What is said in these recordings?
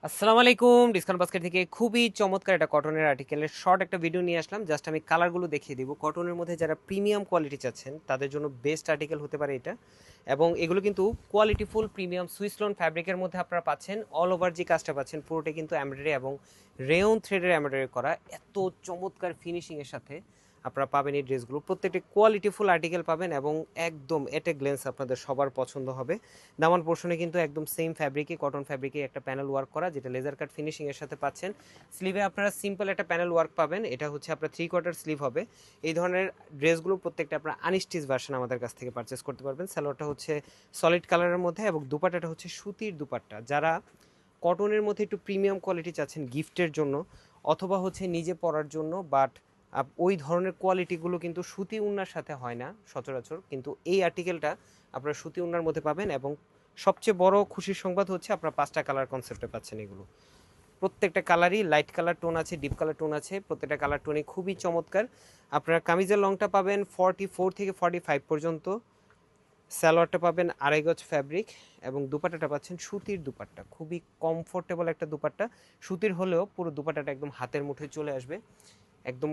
আসসালামু আলাইকুম। Discount basket থেকে খুবই চমৎকার একটা কটনের আর্টিকেলের শর্ট একটা ভিডিও নিয়ে আসলাম। জাস্ট আমি কালারগুলো দেখিয়ে দিব। কটনের মধ্যে যারা প্রিমিয়াম কোয়ালিটি চাচ্ছেন তাদের জন্য বেস্ট আর্টিকেল হতে পারে এটা। এবং এগুলো কিন্তু কোয়ালিটিফুল প্রিমিয়াম সুইসলন ফ্যাব্রিকের মধ্যে আপনারা পাচ্ছেন। অল ওভার যে কাজটা পাচ্ছেন পুরোটা কিন্তু এমব্রয়ডারি এবং রেয়ন থ্রেডের এমব্রয়ডারি করা, এত চমৎকার ফিনিশিংয়ের সাথে আপনারা পাবেন এই ড্রেসগুলো। প্রত্যেকটি কোয়ালিটিফুল আর্টিকেল পাবেন এবং একদম এট এ গ্লেন্স আপনাদের সবার পছন্দ হবে। দামান পোর্শনে কিন্তু একদম সেম ফ্যাব্রিকে, কটন ফ্যাব্রিকে একটা প্যানেল ওয়ার্ক করা, যেটা লেজার কাট ফিনিশিং এর সাথে পাচ্ছেন। স্লিভে আপনারা সিম্পল একটা প্যানেল ওয়ার্ক পাবেন। এটা হচ্ছে আপনার 3/4 স্লিভ হবে। এই ধরনের ড্রেসগুলো প্রত্যেকটা আপনারা আনস্টিচ ভার্সন আমাদের কাছ থেকে পারচেস করতে পারবেন। সালোয়ারটা হচ্ছে সলিড কালারের মধ্যে এবং দুপাট্টাটা হচ্ছে সুতির দুপাট্টা। যারা কটনের মধ্যে একটু প্রিমিয়াম কোয়ালিটি চাচ্ছেন গিফটের জন্য অথবা হচ্ছে নিজে পরার জন্য, বাট ওই ধরনের কোয়ালিটিগুলো কিন্তু সুতি উন্নার সাথে হয় না সচরাচর, কিন্তু এই আর্টিকেলটা আপনারা সুতি উন্নার মধ্যে পাবেন। এবং সবচেয়ে বড় খুশির সংবাদ হচ্ছে আপনারা 5টা কালার কনসেপ্টে পাচ্ছেন এগুলো। প্রত্যেকটা কালারই লাইট কালার টোন আছে, ডিপ কালার টোন আছে, প্রত্যেকটা কালার টোনই খুবই চমৎকার। আপনারা কামিজের লংটা পাবেন 44 থেকে 45 পর্যন্ত, সালোয়ারটা পাবেন আড়াই গজ ফ্যাব্রিক এবং দুপাট্টাটা পাচ্ছেন সুতির দুপাট্টা। খুবই কমফোর্টেবল একটা দুপাট্টা, সুতির হলেও পুরো দুপাট্টাটা একদম হাতের মুঠোয় চলে আসবে। একদম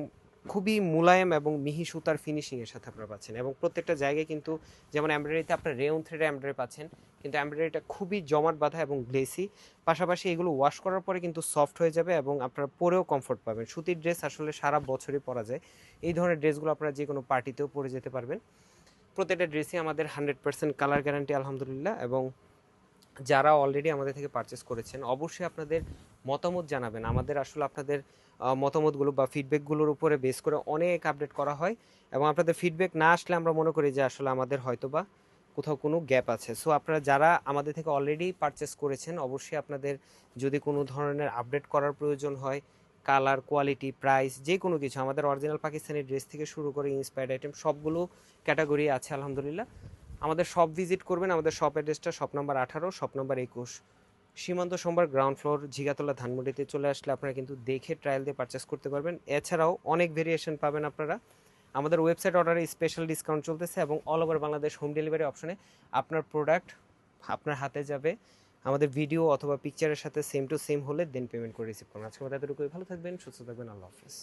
খুবই মোলায়েম এবং মিহি সুতার ফিনিশিংয়ের সাথে আপনারা পাচ্ছেন। এবং প্রত্যেকটা জায়গায় কিন্তু যেমন এমব্রয়ডারিতে আপনার রেয়ন থ্রেডে এমব্রয়ডারি পাচ্ছেন, কিন্তু এমব্রয়ডারিটা খুবই জমাট বাঁধা এবং গ্লেসি। পাশাপাশি এগুলো ওয়াশ করার পরে কিন্তু সফট হয়ে যাবে এবং আপনারা পরেও কমফোর্ট পাবেন। সুতির ড্রেস আসলে সারা বছরই পরা যায়। এই ধরনের ড্রেসগুলো আপনারা যে কোনো পার্টিতেও পরে যেতে পারবেন। প্রত্যেকটা ড্রেসই আমাদের 100% কালার গ্যারান্টি আলহামদুলিল্লাহ। এবং যারা অলরেডি আমাদের থেকে পারচেস করেছেন অবশ্যই আপনাদের মতামত জানাবেন। আমাদের আসলে আপনাদের মতামতগুলো বা ফিডব্যাকগুলোর উপরে বেস করে অনেক আপডেট করা হয়। এবং আপনাদের ফিডব্যাক না আসলে আমরা মনে করি যে আসলে আমাদের হয়তোবা কোথাও কোনো গ্যাপ আছে। সো আপনারা যারা আমাদের থেকে অলরেডি পারচেস করেছেন অবশ্যই আপনাদের যদি কোনো ধরনের আপডেট করার প্রয়োজন হয়, কালার, কোয়ালিটি, প্রাইস, যে কোনো কিছু, আমাদের অরিজিনাল পাকিস্তানি ড্রেস থেকে শুরু করে ইন্সপায়ার্ড আইটেম সবগুলো ক্যাটাগরি আছে আলহামদুলিল্লাহ। আমাদের শপ ভিজিট করবেন। আমাদের শপ অ্যাড্রেসটা শপ নাম্বার 18, শপ নাম্বার 21, সীমান্ত সোমবার, গ্রাউন্ড ফ্লোর, ঝিগাতলা, ধানমন্ডিতে চলে আসলে আপনারা কিন্তু দেখে ট্রায়াল দিয়ে পারচেস করতে পারবেন। এছাড়াও অনেক ভেরিয়েশন পাবেন আপনারা। আমাদের ওয়েবসাইট অর্ডারে স্পেশাল ডিসকাউন্ট চলতেছে এবং all over Bangladesh home delivery অপশনে আপনার প্রোডাক্ট আপনার হাতে যাবে। আমাদের ভিডিও অথবা পিকচারের সাথে সেম টু সেম হলে দেন পেমেন্ট করে রিসিভ করুন। আজকে মতো এতটুকুই। ভালো থাকবেন, সুস্থ থাকবেন, আল্লাহ হাফিজ।